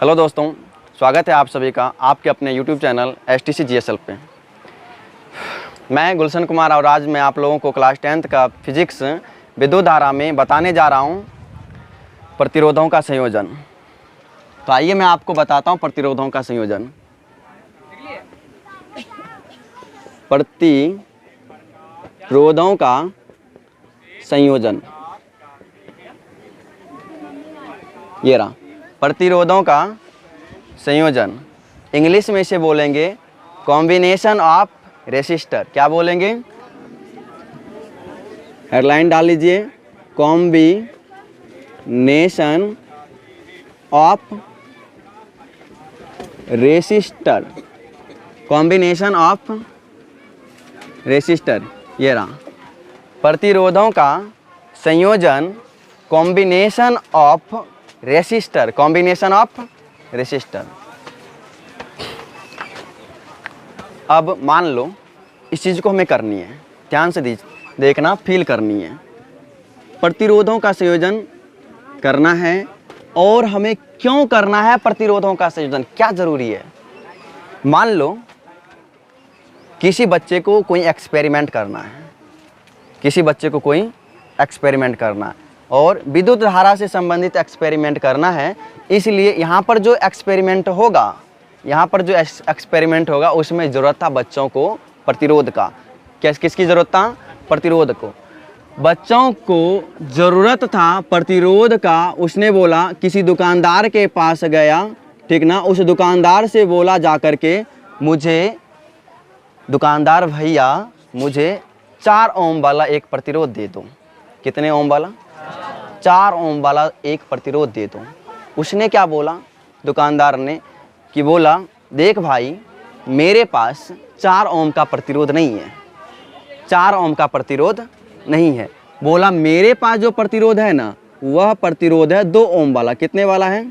Hello दोस्तों, स्वागत है आप सभी का आपके अपने यूट्यूब चैनल STC GSL पे। मैं गुलशन कुमार और आज मैं आप लोगों को क्लास 10th का फिजिक्स विद्युत धारा में बताने जा रहा हूँ प्रतिरोधों का संयोजन। तो आइए मैं आपको बताता हूँ प्रतिरोधों का संयोजन। प्रतिरोधों का संयोजन, ये रहा प्रतिरोधों का संयोजन। इंग्लिश में इसे बोलेंगे कॉम्बिनेशन ऑफ रेसिस्टर। क्या बोलेंगे? हेडलाइन डाल लीजिए, combination of resistor. Combination of resistor, ये रहा प्रतिरोधों का संयोजन, combination of resistor. Combination of resistor. अब मान लो इस चीज़ को हमें करनी है, ध्यान से देखना, फील करनी है। प्रतिरोधों का संयोजन करना है और हमें क्यों करना है प्रतिरोधों का संयोजन, क्या ज़रूरी है। मान लो किसी बच्चे को कोई एक्सपेरिमेंट करना है, किसी बच्चे को कोई एक्सपेरिमेंट करना है और विद्युत धारा से संबंधित एक्सपेरिमेंट करना है। इसलिए यहाँ पर जो एक्सपेरिमेंट होगा उसमें ज़रूरत था बच्चों को प्रतिरोध का। किसकी ज़रूरत था? प्रतिरोध को। बच्चों को ज़रूरत था प्रतिरोध का। उसने बोला, किसी दुकानदार के पास गया, ठीक ना, उस दुकानदार से बोला जा कर के, मुझे दुकानदार भैया मुझे 4 ओम वाला एक प्रतिरोध दे दो। कितने ओम वाला? 4 ओम वाला एक प्रतिरोध दे दो। उसने क्या बोला दुकानदार ने कि बोला, देख भाई मेरे पास 4 ओम का प्रतिरोध नहीं है, 4 ओम का प्रतिरोध नहीं है। बोला मेरे पास जो प्रतिरोध है ना, वह प्रतिरोध है 2 ओम वाला। कितने वाला है?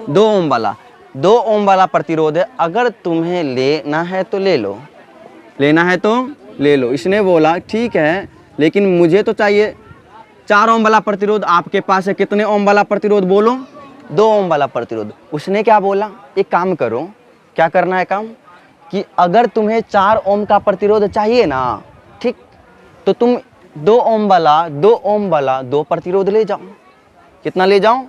2 ओम वाला। 2 ओम वाला प्रतिरोध है। अगर तुम्हें लेना है तो ले लो, लेना है तो ले लो। इसने बोला ठीक है, लेकिन मुझे तो चाहिए 4 ओम वाला प्रतिरोध। आपके पास है कितने ओम वाला प्रतिरोध बोलो? 2 ओम वाला प्रतिरोध। उसने क्या बोला, एक काम करो, क्या करना है काम, कि अगर तुम्हें 4 ओम का प्रतिरोध चाहिए ना, ठीक, तो तुम 2 ओम वाला 2 प्रतिरोध ले जाओ। कितना ले जाओ?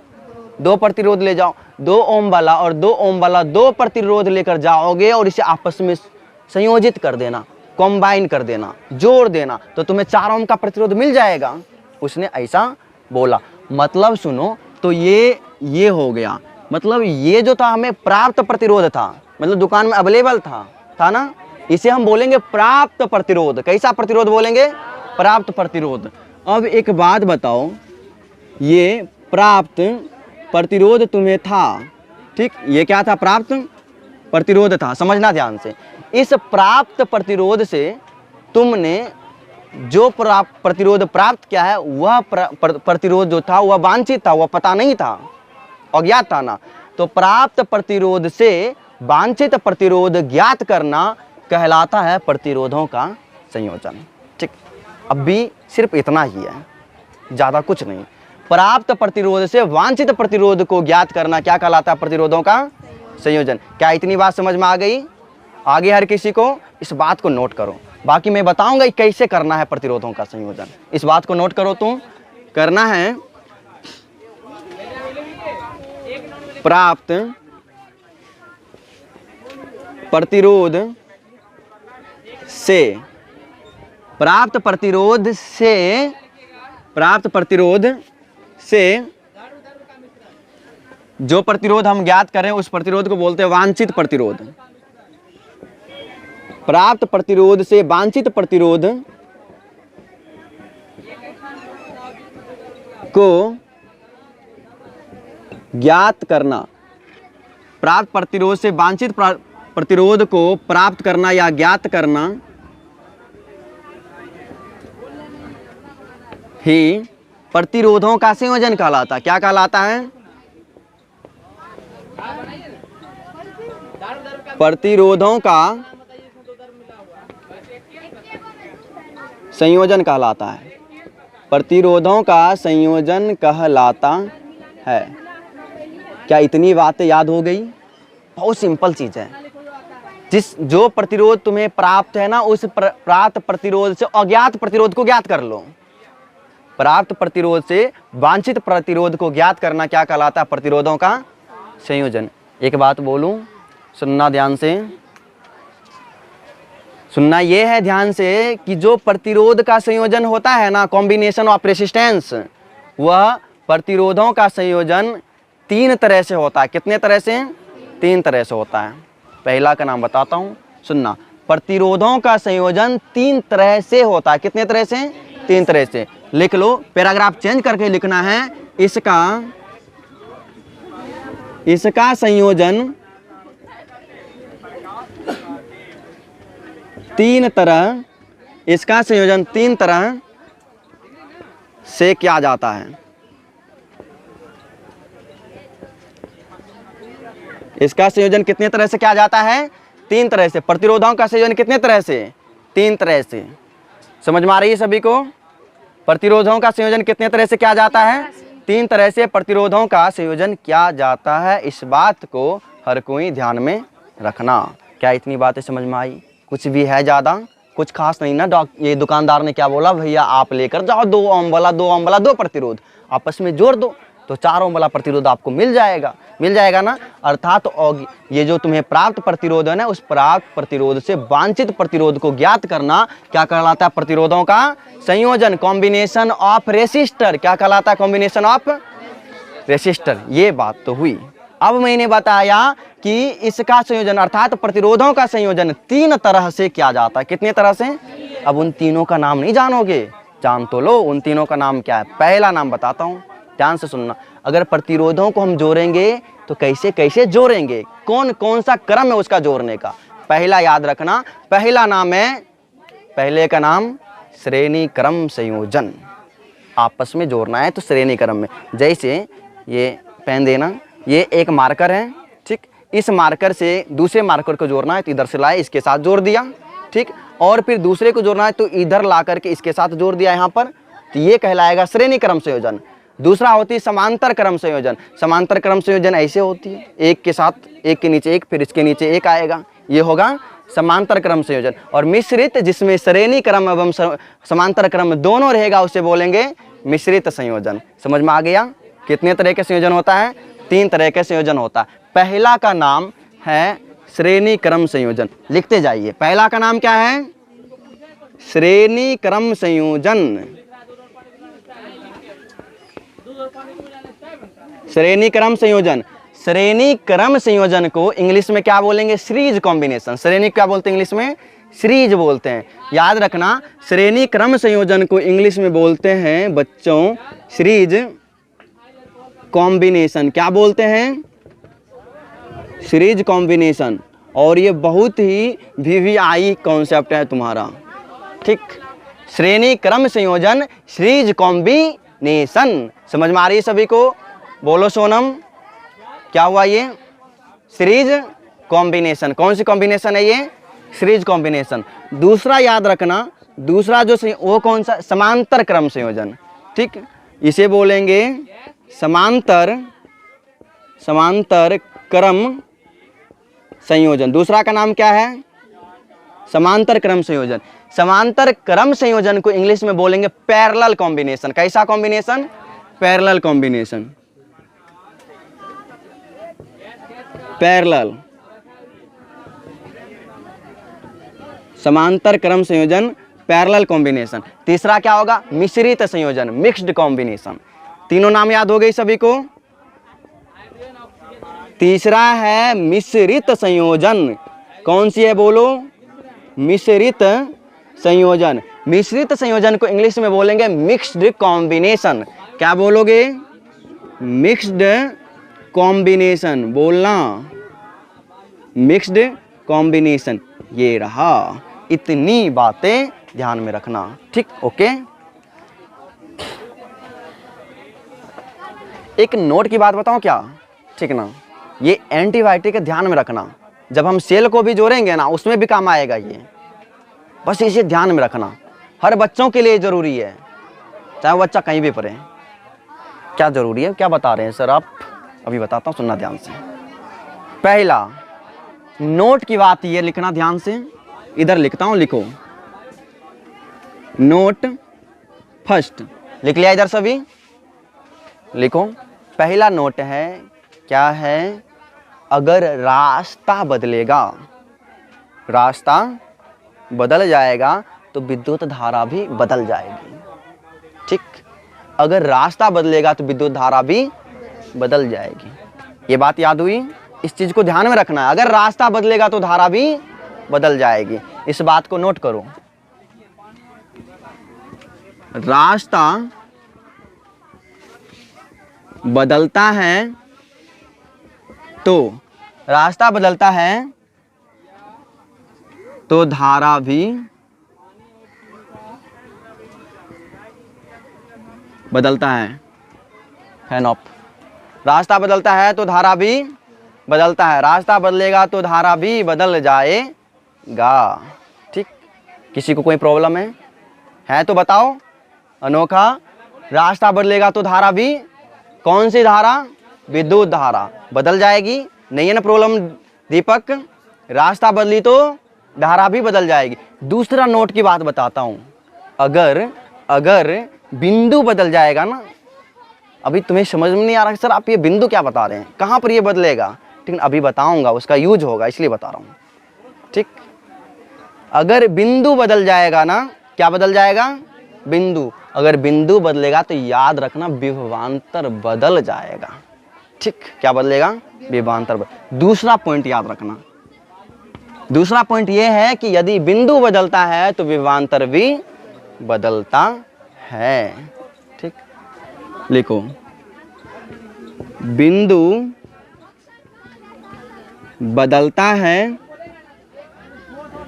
2 प्रतिरोध ले जाओ। 2 ओम वाला और 2 ओम वाला 2 प्रतिरोध लेकर जाओगे और इसे आपस में संयोजित कर देना, कॉम्बाइन कर देना, जोड़ देना, तो तुम्हें 4 ओम का प्रतिरोध मिल जाएगा। उसने ऐसा बोला। मतलब सुनो, तो ये हो गया। मतलब ये जो था हमें प्राप्त प्रतिरोध था, मतलब दुकान में अवेलेबल था ना, इसे हम बोलेंगे प्राप्त प्रतिरोध। कैसा प्रतिरोध बोलेंगे? प्राप्त प्रतिरोध। अब एक बात बताओ, ये प्राप्त प्रतिरोध तुम्हें था, ठीक, ये क्या था? प्राप्त प्रतिरोध था। समझना ध्यान से, इस प्राप्त प्रतिरोध से तुमने जो प्रतिरोध प्राप्त किया है, वह प्रतिरोध जो था वह वांछित था, वह पता नहीं था, अज्ञात था ना। तो प्राप्त प्रतिरोध से वांछित प्रतिरोध ज्ञात करना कहलाता है प्रतिरोधों का संयोजन। ठीक, अब भी सिर्फ इतना ही है, ज़्यादा कुछ नहीं। प्राप्त प्रतिरोध से वांछित प्रतिरोध को ज्ञात करना क्या कहलाता है? प्रतिरोधों का संयोजन। क्या इतनी बात समझ में आ गई? आगे हर किसी को इस बात को नोट करो, बाकी मैं बताऊंगा कैसे करना है प्रतिरोधों का संयोजन। इस बात को नोट करो, तुम करना है प्राप्त प्रतिरोध से, प्राप्त प्रतिरोध से जो प्रतिरोध हम ज्ञात करें उस प्रतिरोध को बोलते हैं वांछित प्रतिरोध। प्राप्त प्रतिरोध से वांछित प्रतिरोध को ज्ञात करना, प्राप्त प्रतिरोध से वांछित प्रतिरोध को प्राप्त करना या ज्ञात करना ही प्रतिरोधों का संयोजन कहलाता। क्या कहलाता है? प्रतिरोधों का संयोजन कहलाता है। प्रतिरोधों का संयोजन कहलाता है। क्या इतनी बातें याद हो गई? बहुत सिंपल चीज़ है। जो प्रतिरोध तुम्हें प्राप्त है ना, उस प्राप्त प्रतिरोध से अज्ञात प्रतिरोध को ज्ञात कर लो। प्राप्त प्रतिरोध से वांछित प्रतिरोध को ज्ञात करना क्या कहलाता है? प्रतिरोधों का संयोजन। एक बात बोलूं, सुनना ध्यान से, सुनना ये है ध्यान से कि जो प्रतिरोध का संयोजन होता है ना, कॉम्बिनेशन ऑफ रेसिस्टेंस, वह प्रतिरोधों का संयोजन 3 तरह से होता है। कितने तरह से? 3 तरह से होता है। पहला का नाम बताता हूँ, सुनना। प्रतिरोधों का संयोजन 3 तरह से होता है। कितने तरह से? 3 तरह से। लिख लो, पैराग्राफ चेंज करके लिखना है। इसका संयोजन 3 तरह, इसका संयोजन 3 तरह से किया जाता है। इसका संयोजन कितने तरह से किया जाता है? 3 तरह से। प्रतिरोधों का संयोजन कितने तरह से? 3 तरह से। समझ में आ रही है सभी को? प्रतिरोधों का संयोजन कितने तरह से किया जाता है? 3 तरह से प्रतिरोधों का संयोजन किया जाता है। इस बात को हर कोई ध्यान में रखना। क्या इतनी बातें समझ में आई? कुछ भी है ज़्यादा? कुछ खास नहीं ना। ये दुकानदार ने क्या बोला, भैया आप लेकर जाओ 2 ओम वाला 2 ओम वाला 2 प्रतिरोध, आपस में जोड़ दो तो 4 ओम वाला प्रतिरोध आपको मिल जाएगा ना। अर्थात ये जो तुम्हें प्राप्त प्रतिरोध है ना, उस प्राप्त प्रतिरोध से वांछित प्रतिरोध को ज्ञात करना क्या कहलाता है? प्रतिरोधों का संयोजन, कॉम्बिनेशन ऑफ रेसिस्टर। क्या कहलाता है? Combination of resistor. ये बात तो हुई। अब मैंने बताया कि इसका संयोजन अर्थात प्रतिरोधों का संयोजन 3 तरह से किया जाता है। कितने तरह से? अब उन तीनों का नाम नहीं जानोगे, जान तो लो उन तीनों का नाम क्या है। पहला नाम बताता हूँ, ध्यान से सुनना। अगर प्रतिरोधों को हम जोड़ेंगे तो कैसे कैसे जोड़ेंगे, कौन कौन सा क्रम है उसका जोड़ने का, पहला याद रखना। पहला नाम है, पहले का नाम श्रेणी क्रम संयोजन। आपस में जोड़ना है तो श्रेणी क्रम में। जैसे ये पेन देना, ये एक मार्कर है, ठीक। इस मार्कर से दूसरे मार्कर को जोड़ना है तो इधर से लाए, इसके साथ जोड़ दिया, ठीक। और फिर दूसरे को जोड़ना है तो इधर ला करके इसके साथ जोड़ दिया यहाँ पर, तो ये कहलाएगा श्रेणी क्रम संयोजन। दूसरा होती है समांतर क्रम संयोजन। समांतर क्रम संयोजन ऐसे होती है, एक के साथ एक के नीचे एक, फिर इसके नीचे एक आएगा, ये होगा समांतर क्रम संयोजन। और मिश्रित, जिसमें श्रेणी क्रम एवं समांतर क्रम दोनों रहेगा, उसे बोलेंगे मिश्रित संयोजन। समझ में आ गया? कितने तरह के संयोजन होता है? 3 तरह के संयोजन होता है। पहला का नाम है श्रेणी क्रम संयोजन। लिखते जाइए, पहला का नाम क्या है? श्रेणी क्रम संयोजन। श्रेणी क्रम संयोजन। श्रेणी क्रम संयोजन को इंग्लिश में क्या बोलेंगे? Series combination. श्रेणी क्या बोलते हैं इंग्लिश में? सीरीज बोलते हैं। याद रखना, श्रेणी क्रम संयोजन को इंग्लिश में बोलते हैं बच्चों सीरीज कॉम्बिनेशन। क्या बोलते हैं? Series combination. और ये बहुत ही VVI कॉन्सेप्ट है तुम्हारा, ठीक। श्रेणी क्रम संयोजन, सीरीज कॉम्बिनेशन। समझ में आ रही है सभी को? बोलो सोनम, क्या हुआ ये? Series combination. कौन सी कॉम्बिनेशन है ये? Series combination. दूसरा याद रखना, दूसरा जो वो कौन सा? समांतर क्रम संयोजन, ठीक। इसे बोलेंगे समांतर क्रम संयोजन। दूसरा का नाम क्या है? समांतर क्रम संयोजन। समांतर क्रम संयोजन को इंग्लिश में बोलेंगे पैरेलल कॉम्बिनेशन। कैसा कॉम्बिनेशन? Parallel combination. पैरेलल समांतर क्रम संयोजन, पैरेलल कॉम्बिनेशन। तीसरा क्या होगा? मिश्रित संयोजन, मिक्स्ड कॉम्बिनेशन। तीनों नाम याद हो गई सभी को? तीसरा है मिश्रित संयोजन। कौन सी है बोलो? मिश्रित संयोजन। मिश्रित संयोजन को इंग्लिश में बोलेंगे मिक्स्ड कॉम्बिनेशन। क्या बोलोगे? मिक्स्ड कॉम्बिनेशन बोलना, मिक्स्ड कॉम्बिनेशन। ये रहा, इतनी बातें ध्यान में रखना, ठीक। ओके, एक नोट की बात बताऊं क्या, ठीक ना? ये एंटीबायोटिक ध्यान में रखना, जब हम सेल को भी जोड़ेंगे ना उसमें भी काम आएगा ये, बस इसे ध्यान में रखना। हर बच्चों के लिए ज़रूरी है, चाहे वो बच्चा कहीं भी पढ़े। क्या ज़रूरी है? क्या बता रहे हैं सर आप? अभी बताता हूँ, सुनना ध्यान से। पहला नोट की बात ये लिखना ध्यान से, इधर लिखता हूँ, लिखो नोट फर्स्ट, लिख लिया इधर सभी, लिखो। पहला नोट है, क्या है, अगर रास्ता बदलेगा, रास्ता बदल जाएगा तो विद्युत धारा भी बदल जाएगी। ठीक, अगर रास्ता बदलेगा तो विद्युत धारा भी बदल जाएगी। ये बात याद हुई, इस चीज को ध्यान में रखना है। अगर रास्ता बदलेगा तो धारा भी बदल जाएगी, इस बात को नोट करो। रास्ता बदलता है तो, रास्ता बदलता है तो धारा भी बदलता है। Fan of. रास्ता बदलता है तो धारा भी बदलता है, रास्ता बदलेगा तो धारा भी बदल जाएगा। ठीक, किसी को कोई प्रॉब्लम है तो बताओ। अनोखा, रास्ता बदलेगा तो धारा भी, कौन सी धारा, विद्युत धारा बदल जाएगी, नहीं है ना प्रॉब्लम दीपक। रास्ता बदली तो धारा भी बदल जाएगी। दूसरा नोट की बात बताता हूं, अगर बिंदु बदल जाएगा ना, अभी तुम्हें समझ में नहीं आ रहा सर आप ये बिंदु क्या बता रहे हैं, कहां पर ये बदलेगा, ठीक, अभी बताऊंगा, उसका यूज होगा इसलिए बता रहा हूं। ठीक, अगर बिंदु बदल जाएगा ना, क्या बदल जाएगा, बिंदु, अगर बिंदु बदलेगा तो याद रखना विभवांतर बदल जाएगा। ठीक, क्या बदलेगा, विभवांतर। दूसरा पॉइंट याद रखना, दूसरा पॉइंट यह है कि यदि बिंदु बदलता है तो विभवांतर भी बदलता है। ठीक, लिखो बिंदु बदलता है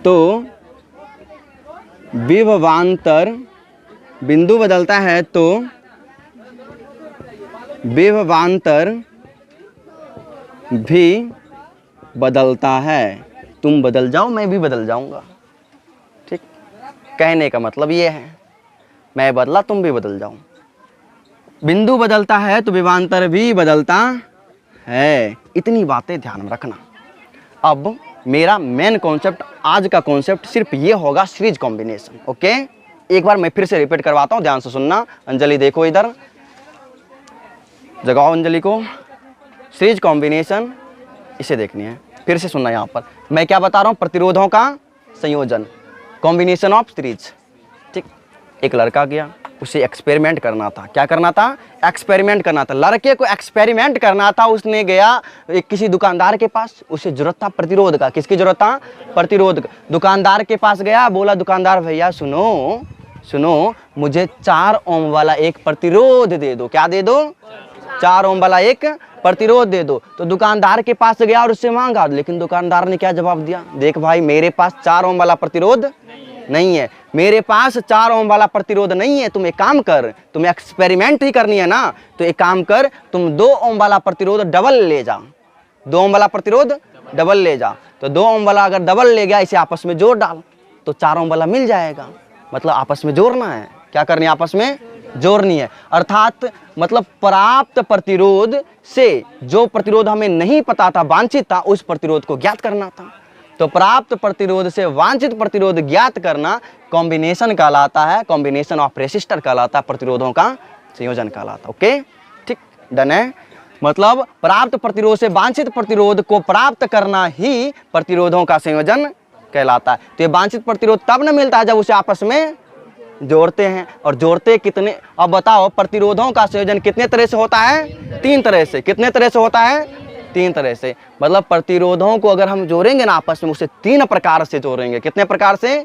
तो विभवांतर, बिंदु बदलता है तो विभवांतर भी बदलता है। तुम बदल जाओ मैं भी बदल जाऊंगा। ठीक, कहने का मतलब ये है, मैं बदला तुम भी बदल जाओ। बिंदु बदलता है तो विभवांतर भी बदलता है। इतनी बातें ध्यान में रखना। अब मेरा मेन कॉन्सेप्ट, आज का कॉन्सेप्ट सिर्फ ये होगा, सीरीज कॉम्बिनेशन। ओके, एक बार मैं फिर से रिपीट करवाता हूँ, ध्यान से सुनना। अंजलि देखो इधर, जगाओ अंजलि को। सीरीज कॉम्बिनेशन इसे देखनी है, फिर से सुनना। यहाँ पर मैं क्या बता रहा हूँ, प्रतिरोधों का संयोजन, कॉम्बिनेशन ऑफ सीरीज। ठीक, एक लड़का गया, उसे एक्सपेरिमेंट करना था। क्या करना था, एक्सपेरिमेंट करना था। लड़के को एक्सपेरिमेंट करना था, उसने गया एक किसी दुकानदार के पास, उसे जरूरत था प्रतिरोध का। किसकी जरूरत था, प्रतिरोध का। दुकानदार के पास गया, बोला दुकानदार भैया सुनो सुनो, मुझे 4 ओम वाला एक प्रतिरोध दे दो। क्या दे दो, 4 ओम वाला एक प्रतिरोध दे दो। तो दुकानदार के पास गया और उससे मांगा, लेकिन दुकानदार ने क्या जवाब दिया, देख भाई मेरे पास 4 ओम वाला प्रतिरोध नहीं है, मेरे पास 4 ओम वाला प्रतिरोध नहीं है। तुम एक काम कर, तुम्हें एक्सपेरिमेंट ही करनी है ना, तो एक काम कर, तुम 2 ओम वाला प्रतिरोध डबल ले जा। 2 ओम वाला प्रतिरोध डबल ले जा। तो 2 ओम वाला अगर डबल ले गया, इसे आपस में जोड़ डाल तो 4 ओम वाला मिल जाएगा। मतलब आपस में जोड़ना है, क्या करनी है, आपस में जोड़नी है। अर्थात मतलब प्राप्त प्रतिरोध से जो प्रतिरोध हमें नहीं पता था, वांछित था, उस प्रतिरोध को ज्ञात करना था। तो प्राप्त प्रतिरोध से वांछित प्रतिरोध ज्ञात करना कॉम्बिनेशन कहलाता है, कॉम्बिनेशन ऑफ रेसिस्टर कहलाता है, प्रतिरोधों का संयोजन कहलाता है। ओके, ठीक, डन है। मतलब प्राप्त प्रतिरोध से वांछित प्रतिरोध को प्राप्त करना ही प्रतिरोधों का संयोजन कहलाता है। तो ये वांछित प्रतिरोध तब न मिलता है जब उसे आपस में जोड़ते हैं। और जोड़ते कितने, अब बताओ, प्रतिरोधों का संयोजन कितने तरह से होता है, 3 तरह से। कितने तरह से होता है, 3 तरह से। मतलब प्रतिरोधों को अगर हम जोड़ेंगे ना आपस में, उसे 3 प्रकार से जोड़ेंगे। कितने प्रकार से,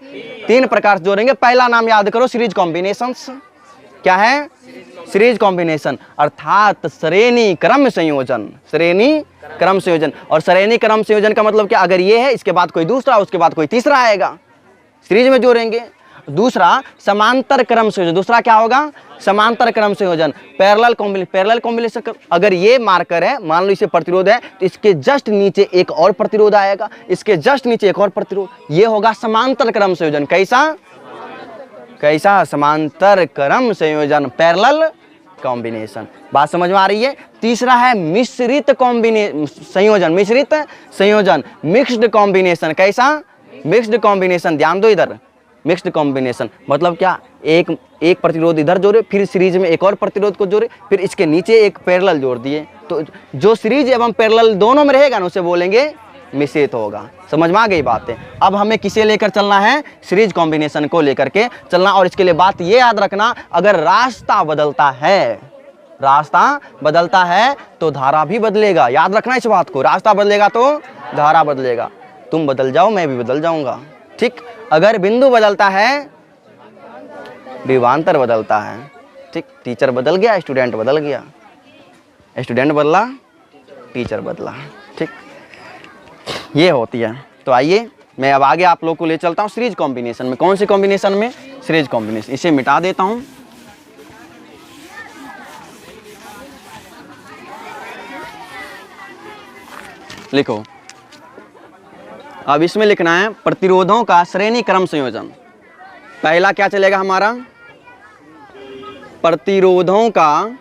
3 प्रकार से जोड़ेंगे। पहला नाम याद करो, सीरीज कॉम्बिनेशंस। क्या है, सीरीज कॉम्बिनेशन, अर्थात श्रेणी क्रम संयोजन। श्रेणी क्रम संयोजन। और श्रेणी क्रम संयोजन का मतलब क्या, अगर ये है, इसके बाद कोई दूसरा, उसके बाद कोई तीसरा आएगा, सीरीज में जोड़ेंगे। दूसरा समांतर क्रम संयोजन। दूसरा क्या होगा, समांतर क्रम संयोजन, पैरेलल कॉम्बिनेशन। अगर ये मार्कर है, मान लो इसे प्रतिरोध है, तो इसके जस्ट नीचे एक और प्रतिरोध आएगा, इसके जस्ट नीचे एक और प्रतिरोध, ये होगा समांतर क्रम संयोजन। कैसा, कैसा, समांतर क्रम संयोजन, पैरेलल कॉम्बिनेशन। बात समझ में आ रही है। तीसरा है मिश्रित संयोजन, मिश्रित संयोजन, मिक्स्ड कॉम्बिनेशन। कैसा? Mixed combination. ध्यान दो इधर, मिक्स्ड कॉम्बिनेशन मतलब क्या, एक प्रतिरोध इधर जोड़े, फिर सीरीज में एक और प्रतिरोध को जोड़े, फिर इसके नीचे एक पैरेलल जोड़ दिए, तो जो सीरीज एवं पैरेलल दोनों में रहेगा ना उसे बोलेंगे मिश्रित होगा। समझ में आ गई बातें। अब हमें किसे लेकर चलना है? सीरीज कॉम्बिनेशन को लेकर के चलना। और इसके लिए बात ये याद रखना, अगर रास्ता बदलता है, रास्ता बदलता है तो धारा भी बदलेगा। याद रखना इस बात को, रास्ता बदलेगा तो धारा बदलेगा। तुम बदल जाओ, मैं भी बदल जाऊंगा, ठीक। अगर बिंदु बदलता है, विभवांतर बदलता है, ठीक। टीचर बदल गया, स्टूडेंट बदल गया, स्टूडेंट बदला, टीचर बदला, ठीक। ये होती है। तो आइए मैं अब आगे आप लोग को ले चलता हूँ सीरीज कॉम्बिनेशन में। कौन सी कॉम्बिनेशन में? Series combination. इसे मिटा देता हूँ। लिखो, अब इसमें लिखना है प्रतिरोधों का श्रेणी क्रम संयोजन। पहला क्या चलेगा हमारा? प्रतिरोधों का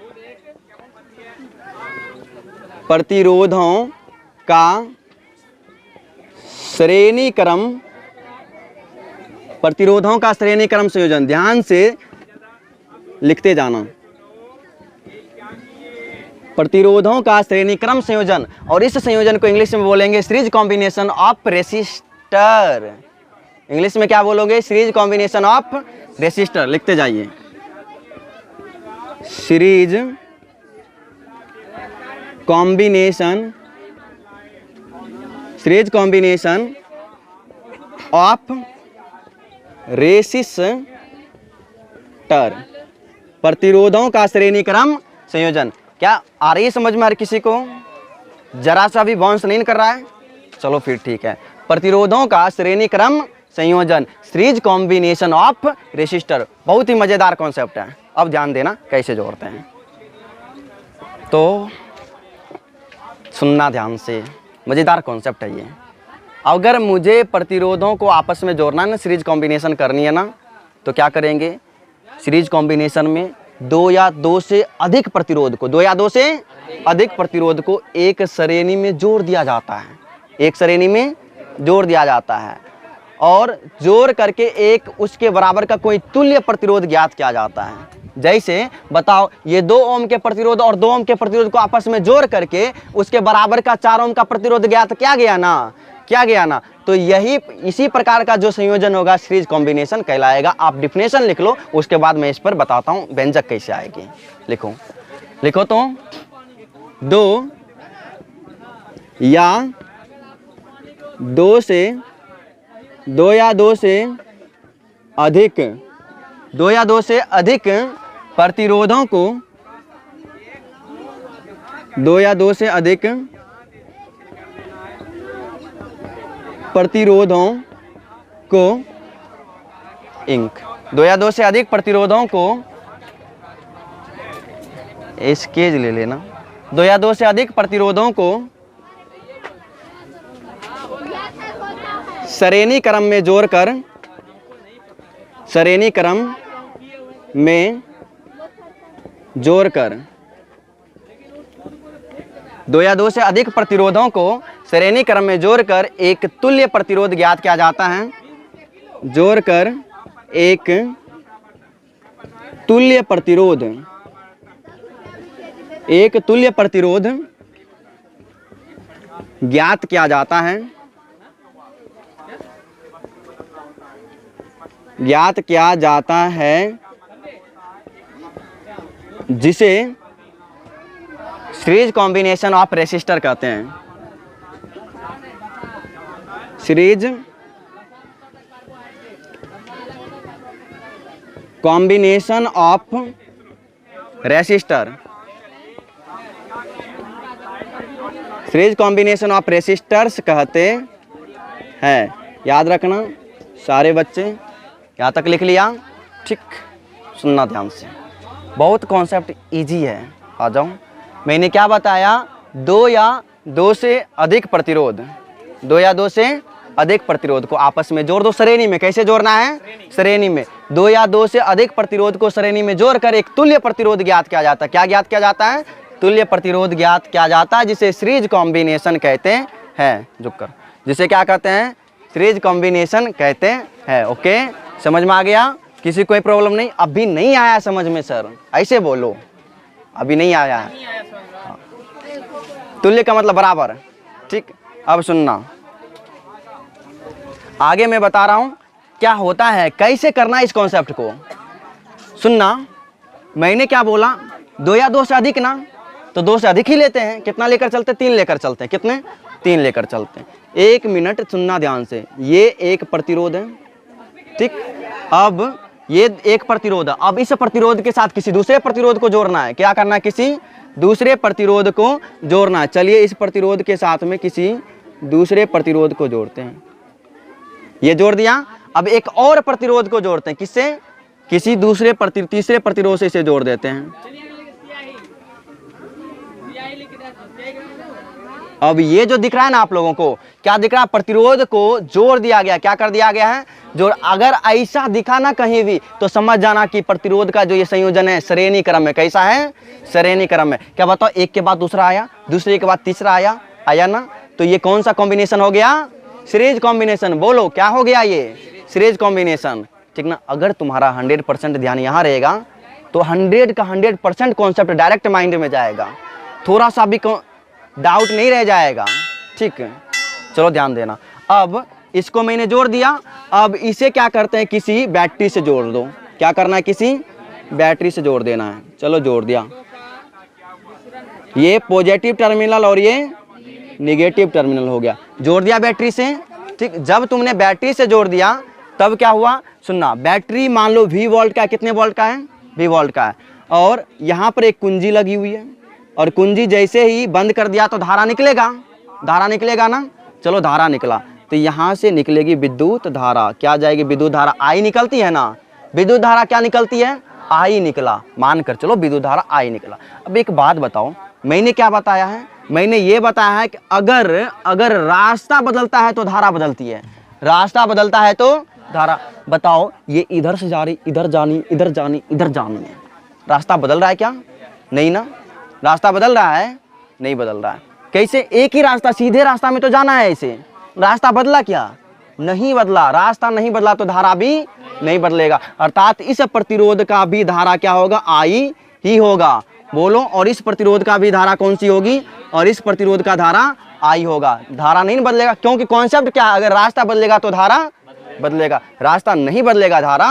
श्रेणी क्रम, प्रतिरोधों का श्रेणी क्रम संयोजन। ध्यान से लिखते जाना, प्रतिरोधों का श्रेणी क्रम संयोजन। और इस संयोजन को इंग्लिश में बोलेंगे series combination of resistor. English में क्या बोलोगे? Series combination of resistor. लिखते जाइए, series combination, series combination of resistor, प्रतिरोधों का श्रेणी क्रम संयोजन। क्या आ रही है समझ में हर किसी को? जरा सा भी बाउंस नहीं कर रहा है? चलो फिर ठीक है। प्रतिरोधों का श्रेणी क्रम संयोजन, सीरीज कॉम्बिनेशन ऑफ रेसिस्टर। बहुत ही मजेदार कॉन्सेप्ट है। अब ध्यान देना कैसे जोड़ते हैं, तो सुनना ध्यान से, मजेदार कॉन्सेप्ट है ये। अगर मुझे प्रतिरोधों को आपस में जोड़ना है ना, सीरीज कॉम्बिनेशन करनी है ना, तो क्या करेंगे? सीरीज कॉम्बिनेशन में दो या दो से अधिक प्रतिरोध को, दो या दो से अधिक प्रतिरोध को एक श्रेणी में जोड़ दिया जाता है, एक श्रेणी में जोड़ दिया जाता है, और जोड़ करके एक उसके बराबर का कोई तुल्य प्रतिरोध ज्ञात किया जाता है। जैसे बताओ, ये 2 ओम के प्रतिरोध और 2 ओम के प्रतिरोध को आपस में जोड़ करके उसके बराबर का 4 ओम का प्रतिरोध ज्ञात किया गया ना, तो यही इसी प्रकार का जो संयोजन होगा सीरीज कॉम्बिनेशन कहलाएगा। आप डिफिनेशन लिख लो, उसके बाद मैं इस पर बताता हूं व्यंजक कैसे आएगी। लिखो तो, 2 या 2 से अधिक प्रतिरोधों को, 2 या 2 से अधिक प्रतिरोधों को 2 या 2 से अधिक प्रतिरोधों को, स्केच ले लेना, 2 या 2 से अधिक प्रतिरोधों को श्रेणी क्रम में जोड़कर, श्रेणी क्रम में जोड़कर 2 या 2 से अधिक प्रतिरोधों को श्रेणी क्रम में जोड़कर एक तुल्य प्रतिरोध ज्ञात किया जाता है, जोड़कर एक तुल्य प्रतिरोध, एक तुल्य प्रतिरोध ज्ञात किया जाता है, ज्ञात किया जाता है, जिसे सीरीज कॉम्बिनेशन ऑफ रेसिस्टर कहते हैं। Series combination of resistor, series combination of resistors कहते हैं। याद रखना सारे बच्चे, यहाँ तक लिख लिया? ठीक, सुनना ध्यान से, बहुत कॉन्सेप्ट इजी है। आ जाओ, मैंने क्या बताया? 2 या 2 से अधिक प्रतिरोध, 2 या 2 से अधिक प्रतिरोध को आपस में जोड़ दो श्रेणी में। कैसे जोड़ना है? श्रेणी में। 2 या 2 से अधिक प्रतिरोध को श्रेणी में जोड़कर एक तुल्य प्रतिरोध ज्ञात किया जाता है। क्या ज्ञात किया जाता है? तुल्य प्रतिरोध ज्ञात किया जाता है, जिसे सीरीज कॉम्बिनेशन कहते हैं। झुककर जिसे क्या कहते हैं? सीरीज कॉम्बिनेशन कहते हैं। ओके, समझ में आ गया? किसी कोई प्रॉब्लम नहीं? अभी नहीं आया समझ में सर? ऐसे बोलो, अभी नहीं आया है। तुल्य का मतलब बराबर, ठीक। अब सुनना, आगे मैं बता रहा हूं क्या होता है, कैसे करना है इस कॉन्सेप्ट को। सुनना, मैंने क्या बोला? 2 या 2 से अधिक ना, तो 2 से अधिक ही लेते हैं। कितना लेकर चलते? 3 लेकर चलते हैं। कितने? 3 लेकर चलते हैं। 1 मिनट सुनना ध्यान से। ये एक प्रतिरोध है, ठीक। अब ये एक प्रतिरोध है। अब इस प्रतिरोध के साथ किसी दूसरे प्रतिरोध को जोड़ना है। क्या करना है? किसी दूसरे प्रतिरोध को जोड़ना है। चलिए इस प्रतिरोध के साथ में किसी दूसरे प्रतिरोध को जोड़ते हैं। ये जोड़ दिया। अब एक और प्रतिरोध को जोड़ते हैं। किससे? किसी दूसरे तीसरे प्रतिरोध से इसे जोड़ देते हैं। अब ये जो दिख रहा है ना आप लोगों को, क्या दिख रहा है? प्रतिरोध को जोड़ दिया गया। क्या कर दिया गया है? जोड़। अगर ऐसा दिखा ना कहीं भी तो समझ जाना कि प्रतिरोध का जो ये संयोजन है श्रेणी क्रम में। कैसा है? श्रेणी क्रम में। क्या बताओ? एक के बाद दूसरा आया, दूसरे के बाद तीसरा आया ना, तो ये कौन सा कॉम्बिनेशन हो गया? Series combination. बोलो क्या हो गया? ये सीरीज कॉम्बिनेशन, ठीक ना। अगर तुम्हारा 100% ध्यान यहाँ रहेगा तो 100 का 100% कॉन्सेप्ट डायरेक्ट माइंड में जाएगा, थोड़ा सा भी डाउट नहीं रह जाएगा, ठीक है। चलो ध्यान देना। अब इसको मैंने जोड़ दिया। अब इसे क्या करते हैं? किसी बैटरी से जोड़ दो। क्या करना है? किसी बैटरी से जोड़ देना है। चलो जोड़ दिया। ये पॉजिटिव टर्मिनल और ये निगेटिव टर्मिनल हो गया। जोड़ दिया बैटरी से, ठीक। जब तुमने बैटरी से जोड़ दिया तब क्या हुआ? सुनना, बैटरी मान लो V वोल्ट का, कितने वोल्ट का है? V वोल्ट का है। और यहाँ पर एक कुंजी लगी हुई है, और कुंजी जैसे ही बंद कर दिया तो धारा निकलेगा। धारा निकलेगा ना। चलो धारा निकला, तो यहाँ से निकलेगी विद्युत धारा। क्या जाएगी? विद्युत धारा I निकलती है ना। विद्युत धारा क्या निकलती है? I निकला। मानकर चलो विद्युत धारा I निकला। अब एक बात बताओ, मैंने क्या बताया है? मैंने ये बताया है कि अगर रास्ता बदलता है तो धारा बदलती है। रास्ता बदलता है तो धारा। बताओ, ये इधर से जा रही, इधर जानी, इधर जानी, इधर जानी है। रास्ता बदल रहा है क्या? नहीं ना। रास्ता बदल रहा है? नहीं बदल रहा है। कैसे? एक ही रास्ता, सीधे रास्ता में तो जाना है। ऐसे रास्ता बदला क्या? नहीं बदला। रास्ता नहीं बदला तो धारा भी नहीं बदलेगा। अर्थात इस प्रतिरोध का भी धारा क्या होगा? I ही होगा। बोलो, और इस प्रतिरोध का भी धारा कौन सी होगी? और इस प्रतिरोध का धारा I होगा। धारा नहीं बदलेगा, क्योंकि कॉन्सेप्ट क्या? अगर रास्ता बदलेगा तो धारा बदलेगा, रास्ता नहीं बदलेगा धारा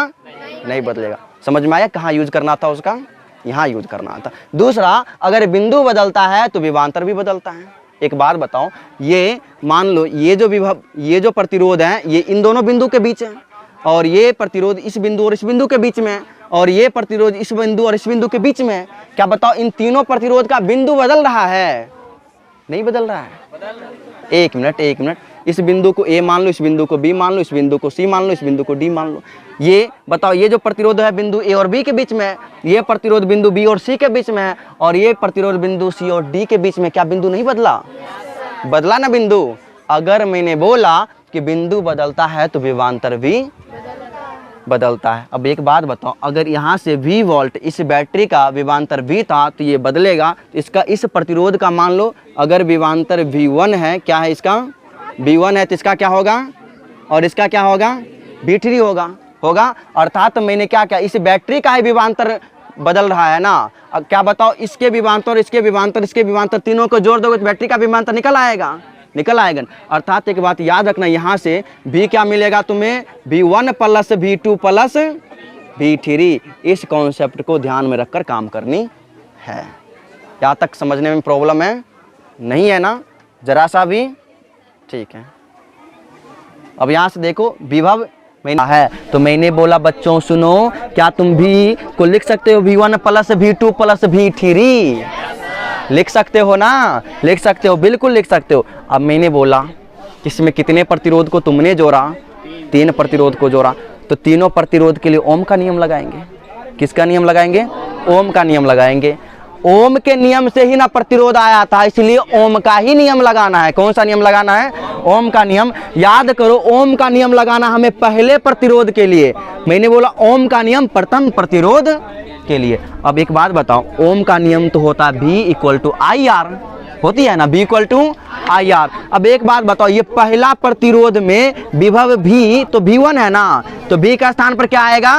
नहीं बदलेगा। समझ में आया कहाँ यूज करना था उसका? यहाँ यूज करना था। दूसरा, अगर बिंदु बदलता है तो विभवांतर भी बदलता है। एक बात बताओ, ये मान लो ये जो प्रतिरोध है ये इन दोनों बिंदु के बीच है, और ये प्रतिरोध इस बिंदु और इस बिंदु के बीच में है, और ये प्रतिरोध इस बिंदु और इस बिंदु के बीच में है। क्या बताओ, इन तीनों प्रतिरोध का बिंदु बदल रहा है? नहीं बदल रहा है। एक मिनट, इस बिंदु को A मान लो, इस बिंदु को B मान लो, इस बिंदु को C मान लो, इस बिंदु को D मान लो। ये बताओ, ये जो प्रतिरोध है बिंदु A और B के बीच में है, ये प्रतिरोध बिंदु B और C के बीच में है, और ये प्रतिरोध बिंदु C और D के बीच में। क्या बिंदु नहीं बदला? बदला ना बिंदु। अगर मैंने बोला कि बिंदु बदलता है तो विभवांतर भी बदलता है। अब एक बात बताओ, अगर यहाँ से V वोल्ट इस बैटरी का विभवांतर V था तो ये बदलेगा। इसका इस प्रतिरोध का मान लो अगर विभवांतर V1 है, क्या है इसका? V1 है, तो इसका क्या होगा? और इसका क्या होगा? V3 होगा। अर्थात मैंने क्या किया, इस बैटरी का ही विभवांतर बदल रहा है ना। अब क्या बताओ, इसके विभवांतर, इसके विभवांतर, इसके विभवांतर तीनों को जोड़ दोगे तो बैटरी का विभवांतर निकल आएगा। अर्थात एक बात याद रखना, यहाँ से V क्या मिलेगा तुम्हें? V1 plus V2 plus V3। इस कॉन्सेप्ट को ध्यान में रखकर काम करनी है। यहाँ तक समझने में प्रॉब्लम है? नहीं है ना जरा सा भी? ठीक है। अब यहाँ से देखो, विभव मैंने है तो मैंने बोला बच्चों सुनो, क्या तुम भी को लिख सकते हो? V1 plus V2 plus V3 लिख सकते हो ना? लिख सकते हो, बिल्कुल लिख सकते हो। अब मैंने बोला इसमें कितने प्रतिरोध को तुमने जोड़ा? 3 प्रतिरोध को जोड़ा, तो तीनों प्रतिरोध के लिए ओम का नियम लगाएंगे। किसका नियम लगाएंगे? ओम का नियम लगाएंगे। ओम के नियम से ही ना प्रतिरोध आया था, इसलिए ओम का ही नियम लगाना है। कौन सा नियम लगाना है? ओम का नियम याद करो। ओम का नियम लगाना हमें पहले प्रतिरोध के लिए, मैंने बोला ओम का नियम प्रथम प्रतिरोध के लिए। अब एक बात बताओ, ओम का नियम तो होता है V equal to I R, होती है ना, V equal to I R. अब एक बात बताओ, ये पहला प्रतिरोध में विभव V तो V1 है ना, तो V का स्थान पर क्या आएगा,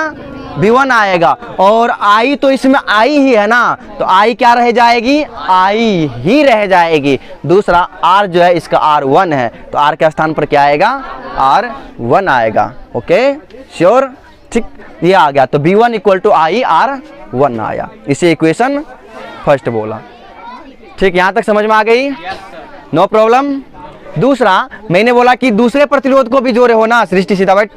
V1 आएगा, और I तो इसमें I ही है ना, तो I क्या रह जाएगी, I ही रह जाएगी। दूसरा R जो है इसका R1 है, तो R के स्थान पर क्या आएगा, R1 आएगा। ओके श्योर, ठीक, ये आ गया। तो V1 equal to I R1 आया, इसे इक्वेशन फर्स्ट बोला। ठीक, यहाँ तक समझ में आ गई, नो प्रॉब्लम। दूसरा मैंने बोला कि दूसरे प्रतिरोध को भी जोड़े होना, सृष्टि सीतावट,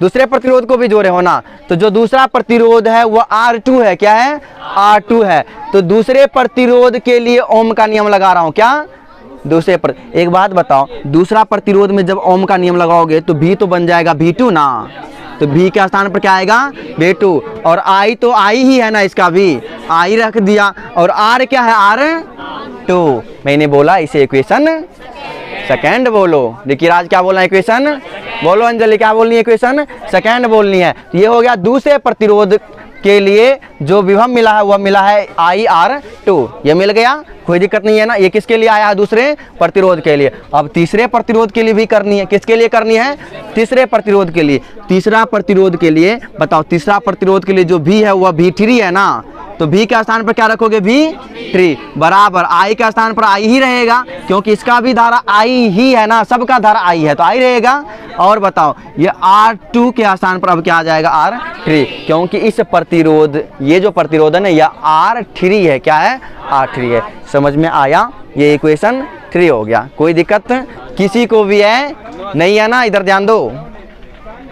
दूसरे प्रतिरोध को भी जोड़े होना। तो जो दूसरा प्रतिरोध है वो R2 है, क्या है, R2 है। तो दूसरे प्रतिरोध के लिए ओम का नियम लगा रहा हूं, क्या, दूसरे पर। एक बात बताओ, दूसरा प्रतिरोध में जब ओम का नियम लगाओगे तो V तो बन जाएगा V2 ना, तो V के स्थान पर क्या आएगा, V2, और I तो I ही है ना, इसका भी I रख दिया, और R क्या है, R2। मैंने बोला इसे इक्वेशन सेकेंड बोलो। देखिए राज क्या बोलना है, इक्वेशन बोलो। अंजलि क्या बोलनी है, इक्वेशन सेकेंड बोलनी है। ये हो गया दूसरे प्रतिरोध के लिए जो विभव मिला है वह मिला है IR2, ये मिल गया, कोई दिक्कत नहीं है ना। ये किसके लिए आया है, दूसरे प्रतिरोध के लिए। अब तीसरे प्रतिरोध के लिए भी करनी है, किसके लिए करनी है, तीसरे प्रतिरोध के लिए। तीसरा प्रतिरोध के लिए बताओ, तीसरा प्रतिरोध के लिए जो V है वह V3 है ना, तो V के स्थान पर क्या रखोगे, V3 बराबर I के स्थान पर I ही रहेगा, क्योंकि इसका भी धारा I ही है ना, सबका धारा I है तो I रहेगा। और बताओ ये R2 के स्थान पर अब क्या आ जाएगा, R3, क्योंकि इस प्रतिरोध, ये जो प्रतिरोध है ना यह R3 है, क्या है, R3 है। समझ में आया, ये इक्वेशन 3 हो गया। कोई दिक्कत किसी को भी है नहीं है ना, इधर ध्यान दो,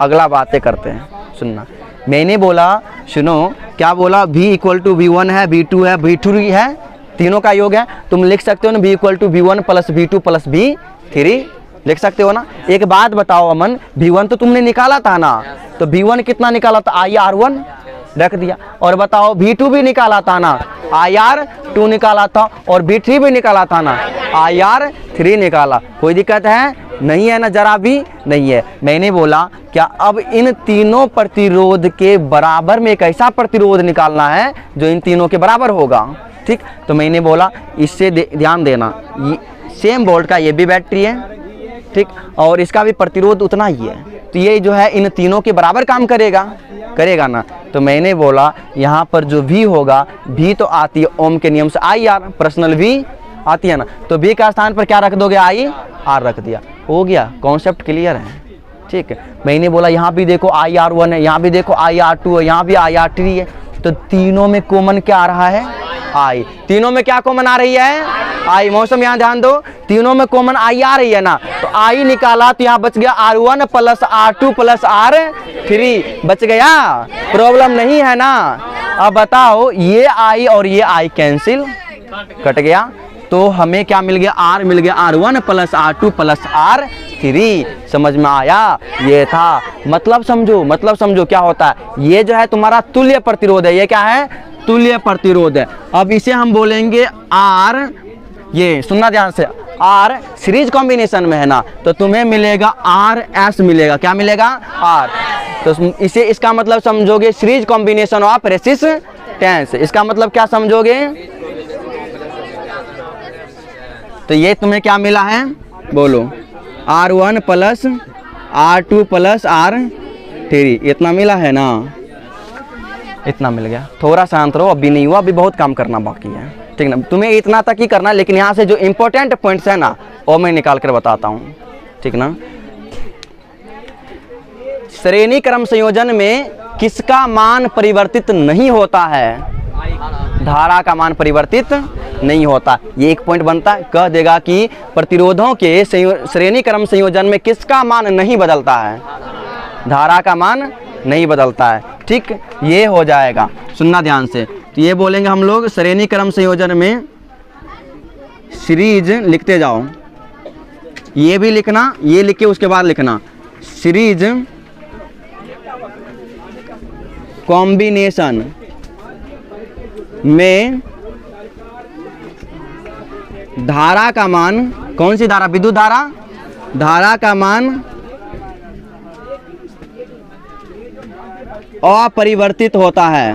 अगला बातें करते हैं, सुनना। मैंने बोला, सुनो क्या बोला, V इक्वल टू V1 है, V2 है, V3 है, तीनों का योग है। तुम लिख सकते हो ना V equal to V1 plus V2 plus V3, लिख सकते हो ना। एक बात बताओ अमन, V1 तो तुमने निकाला था ना, तो V1 कितना निकाला था, IR1 रख दिया। और बताओ V2 भी निकाला था ना, IR2 निकाला था, और V3 भी निकाला था ना, IR3 निकाला। कोई दिक्कत है नहीं है ना, जरा भी नहीं है। मैंने बोला क्या अब इन तीनों प्रतिरोध के बराबर में एक ऐसा प्रतिरोध निकालना है जो इन तीनों के बराबर होगा। ठीक, तो मैंने बोला इससे ध्यान देना, सेम वोल्ट का ये भी बैटरी है, ठीक, और इसका भी प्रतिरोध उतना ही है, तो ये जो है इन तीनों के बराबर काम करेगा ना। तो मैंने बोला यहाँ पर जो V होगा, V तो आती है ओम के नियम से IR, पर्सनल V आती है ना, तो V का स्थान पर क्या रख दोगे, IR रख दिया, हो गया। कॉन्सेप्ट क्लियर है, ठीक है। मैंने बोला यहाँ भी देखो IR1 है, यहाँ भी देखो IR2 है, यहाँ भी IR3 है, तो तीनों में कॉमन क्या आ रहा है, I। तीनों में क्या कॉमन आ रही है, I। मौसम यहाँ ध्यान दो, तीनों में कॉमन I आ रही है ना, तो I निकाला तो यहाँ बच गया R1 plus R2 plus R3 बच गया, प्रॉब्लम नहीं है ना। अब बताओ ये I और ये I कैंसिल कट गया, तो हमें क्या मिल गया, R मिल गया, R1 plus R2 plus R3। समझ में आया, ये था मतलब समझो क्या होता है। ये जो है तुम्हारा तुल्य प्रतिरोध है, ये क्या है, तुल्य प्रतिरोध है। अब इसे हम बोलेंगे R, ये सुनना ध्यान से, R सीरीज कॉम्बिनेशन में है ना, तो तुम्हें मिलेगा RS मिलेगा, क्या मिलेगा, R। तो इसे इसका मतलब समझोगे सीरीज कॉम्बिनेशन ऑफ रेसिस्टेंस, इसका मतलब क्या समझोगे, तो ये तुम्हें क्या मिला है, बोलो R1 plus R2 plus R3, इतना मिला है ना, इतना मिल गया। थोड़ा शांत रहो, अभी नहीं हुआ, अभी बहुत काम करना बाकी है, ठीक ना। तुम्हें इतना तक ही करना है, लेकिन यहाँ से जो इंपॉर्टेंट पॉइंट्स है ना वो मैं निकाल कर बताता हूँ, ठीक ना। श्रेणी क्रम संयोजन में किसका मान परिवर्तित नहीं होता है, धारा का मान परिवर्तित नहीं होता। ये एक पॉइंट बनता है, कह देगा कि प्रतिरोधों के श्रेणी क्रम संयोजन में किसका मान नहीं बदलता है, धारा का मान नहीं बदलता है, ठीक, ये हो जाएगा। सुनना ध्यान से, तो ये बोलेंगे हम लोग श्रेणी क्रम संयोजन में, सीरीज लिखते जाओ, ये भी लिखना, ये लिख के उसके बाद लिखना, सीरीज कॉम्बिनेशन में धारा का मान, कौन सी धारा, विद्युत धारा, धारा का मान अपरिवर्तित होता है,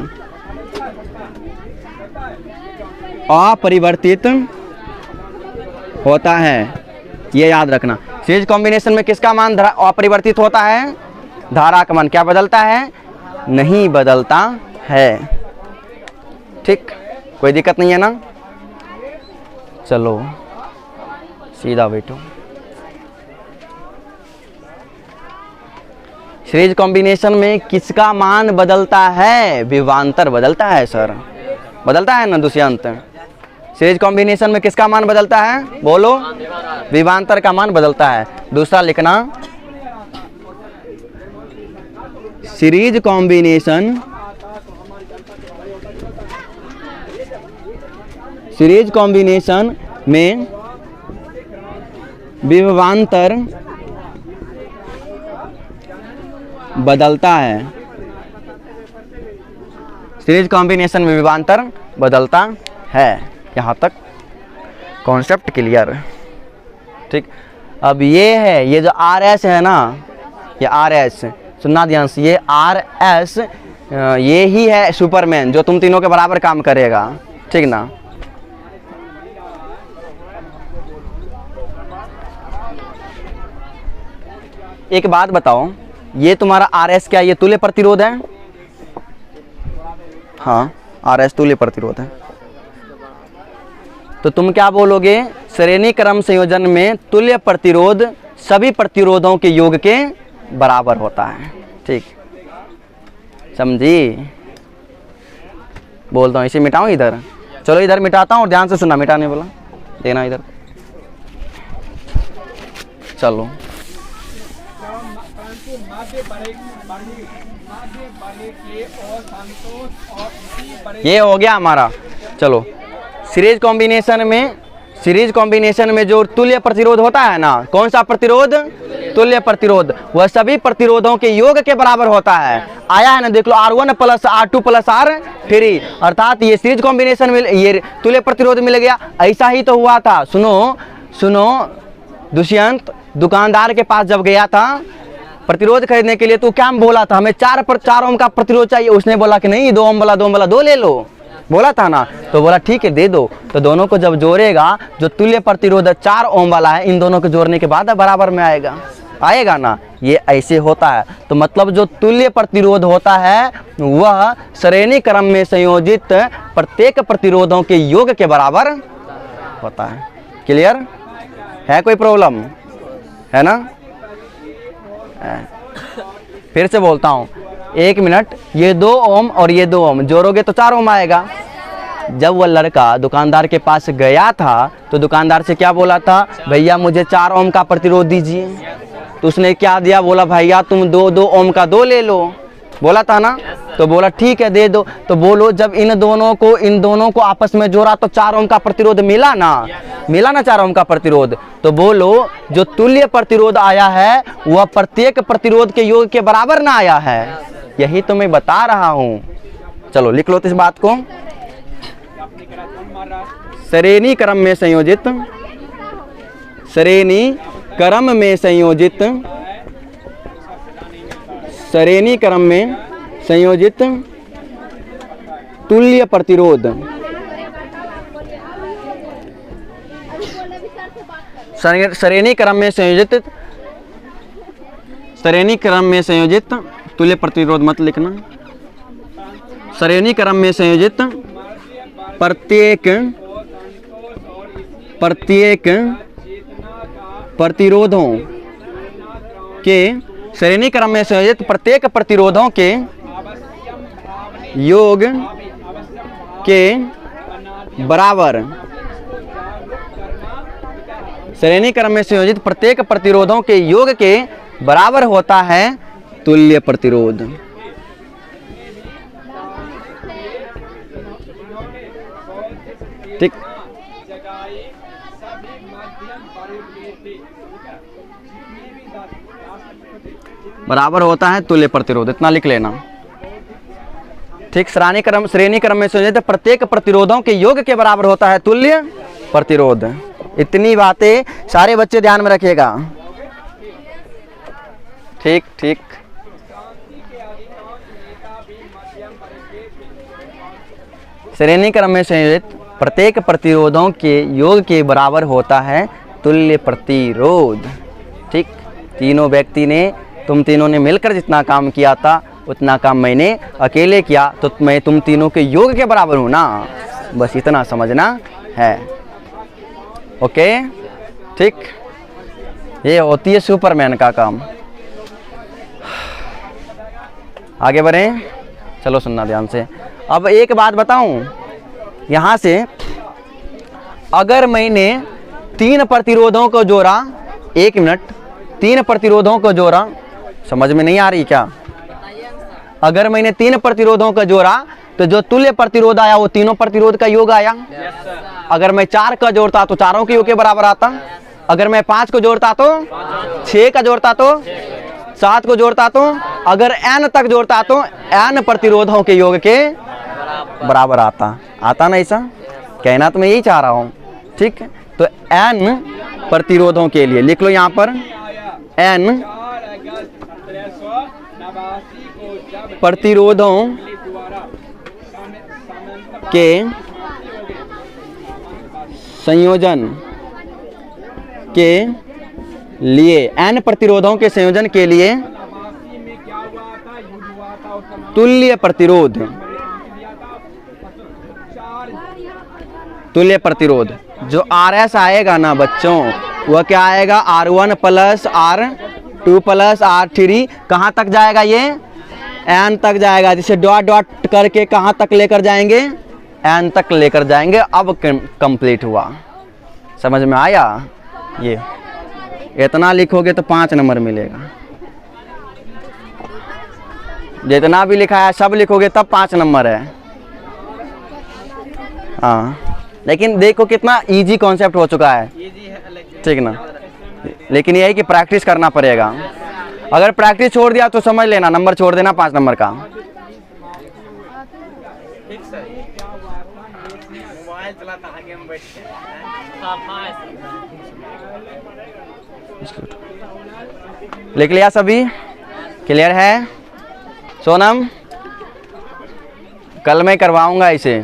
अपरिवर्तित होता है, ये याद रखना। सीरीज कॉम्बिनेशन में किसका मान अपरिवर्तित होता है? धारा का मान क्या बदलता है? नहीं बदलता है। ठीक, कोई दिक्कत नहीं है ना? चलो सीधा बैठो। सीरीज कॉम्बिनेशन में किसका मान बदलता है? विभवांतर बदलता है सर, बदलता है ना दुष्यंत? सीरीज कॉम्बिनेशन में किसका मान बदलता है? बोलो। विभवांतर का मान बदलता है। दूसरा लिखना, सीरीज कॉम्बिनेशन, सीरीज कॉम्बिनेशन में विभवांतर बदलता है, सीरीज कॉम्बिनेशन में विभवांतर बदलता है। यहाँ तक कॉन्सेप्ट क्लियर? ठीक, अब ये है, ये जो आर एस है ना, ये आर एस, सुनना ध्यान से, ये आर एस ये ही है सुपरमैन जो तुम तीनों के बराबर काम करेगा। ठीक ना? एक बात बताओ, ये तुम्हारा आर एस क्या, ये तुल्य प्रतिरोध है? हाँ, आर एस तुल्य प्रतिरोध है। तो तुम क्या बोलोगे? श्रेणी क्रम संयोजन में तुल्य प्रतिरोध सभी प्रतिरोधों के योग के बराबर होता है। ठीक, समझी? बोलता हूँ, इसे मिटाऊँ इधर? चलो इधर मिटाता हूँ और ध्यान से सुनना, मिटाने बोला देना इधर। चलो ये हो गया हमारा। चलो सीरीज कॉम्बिनेशन में, सीरीज कॉम्बिनेशन में जो तुल्य प्रतिरोध होता है ना, कौन सा प्रतिरोध? तुल्य प्रतिरोध, वह सभी प्रतिरोधों के योग के बराबर होता है। आया है ना, देख लो, R1 plus R2 plus R3, अर्थात ये सीरीज कॉम्बिनेशन में ये तुल्य प्रतिरोध मिल गया। ऐसा ही तो हुआ था। सुनो सुनो, दुष्यंत दुकानदार के पास जब गया था प्रतिरोध खरीदने के लिए, तो क्या बोला था? हमें 4 ओम का प्रतिरोध चाहिए। उसने बोला कि नहीं, 2 ओम वाला 2 ओम वाला 2 ले लो, बोला था ना? तो बोला ठीक है दे दो। तो दोनों को जब जोड़ेगा, जो तुल्य प्रतिरोध 4 ओम वाला है, इन दोनों को जोड़ने के बाद बराबर में आएगा, आएगा ना? ये ऐसे होता है। तो मतलब जो तुल्य प्रतिरोध होता है वह श्रेणी क्रम में संयोजित प्रत्येक प्रतिरोधों के योग के बराबर होता है। क्लियर है? कोई प्रॉब्लम है ना? फिर से बोलता हूँ, 1 मिनट, ये 2 ओम और ये 2 ओम जोड़ोगे तो 4 ओम आएगा। जब वह लड़का दुकानदार के पास गया था तो दुकानदार से क्या बोला था? भैया मुझे 4 ओम का प्रतिरोध दीजिए। तो उसने क्या दिया? बोला भैया तुम 2 ओम का 2 ले लो, बोला था ना? तो बोला ठीक है दे दो। तो बोलो, जब इन दोनों को आपस में जोड़ा तो 4 ओम का प्रतिरोध मिला ना? मिला ना 4 ओम का प्रतिरोध? तो बोलो, जो तुल्य प्रतिरोध आया है वह प्रत्येक प्रतिरोध के योग के बराबर ना आया है। यही तो मैं बता रहा हूँ। चलो लिख लो इस बात को। श्रेणी क्रम में संयोजित, श्रेणी क्रम में संयोजित, श्रेणी क्रम में संयोजित तुल्य प्रतिरोध, श्रेणी क्रम में संयोजित, श्रेणी क्रम में संयोजित तुल्य प्रतिरोध मत लिखना। श्रेणी क्रम में संयोजित प्रत्येक प्रतिरोधों के, श्रेणी क्रम में संयोजित प्रत्येक प्रतिरोधों के योग के बराबर, श्रेणी क्रम में संयोजित प्रत्येक प्रतिरोधों के योग के बराबर होता है तुल्य प्रतिरोध। ठीक, बराबर होता है तुल्य प्रतिरोध, इतना लिख लेना। ठीक, श्रेणी क्रम में संयोजित प्रत्येक प्रतिरोधों के योग के बराबर होता है तुल्य प्रतिरोध। इतनी बातें सारे बच्चे ध्यान में रखिएगा। ठीक ठीक। श्रेणी क्रम में संयोजित प्रत्येक प्रतिरोधों के योग के बराबर होता है तुल्य प्रतिरोध। ठीक, तीनों व्यक्ति ने, तुम तीनों ने मिलकर जितना काम किया था उतना काम मैंने अकेले किया, तो मैं तुम तीनों के योग के बराबर हूँ ना, बस इतना समझना है। ओके ठीक, ये होती है सुपरमैन का काम। आगे बढ़ें, चलो सुनना ध्यान से। अब एक बात बताऊं, यहाँ से अगर मैंने 3 प्रतिरोधों को जोड़ा, 1 मिनट, 3 प्रतिरोधों को जोड़ा, समझ में नहीं आ रही क्या? अगर मैंने 3 प्रतिरोधों को जोड़ा तो जो तुल्य प्रतिरोध आया वो तीनों प्रतिरोध का योग आया। अगर मैं 4 का जोड़ता तो चारों के योग के बराबर आता। अगर मैं 5 को जोड़ता तो 6 का जोड़ता तो 7 को जोड़ता तो, अगर n तक जोड़ता तो n प्रतिरोधों के योग के बराबर आता। आता ना ऐसा? कहना तो मैं यही चाह रहा हूँ। ठीक, तो n प्रतिरोधों के लिए लिख लो यहाँ पर, n प्रतिरोधों के संयोजन के लिए, n प्रतिरोधों के संयोजन के लिए तुल्य प्रतिरोध, तुल्य प्रतिरोध जो RS आएगा ना बच्चों, वह क्या आएगा? R1 plus R2 plus R3। कहाँ तक जाएगा? ये n तक जाएगा, जिसे डॉट डॉट करके कहाँ तक लेकर जाएंगे? n तक लेकर जाएंगे। अब कंप्लीट हुआ, समझ में आया? ये इतना लिखोगे तो 5 नंबर मिलेगा, जितना भी लिखा है सब लिखोगे तब 5 नंबर है। हाँ, लेकिन देखो कितना इजी कॉन्सेप्ट हो चुका है, ठीक ना? लेकिन यह है कि प्रैक्टिस करना पड़ेगा। अगर प्रैक्टिस छोड़ दिया तो समझ लेना नंबर छोड़ देना 5 नंबर का। लिख लिया सभी? क्लियर है? सोनम, कल मैं करवाऊंगा इसे।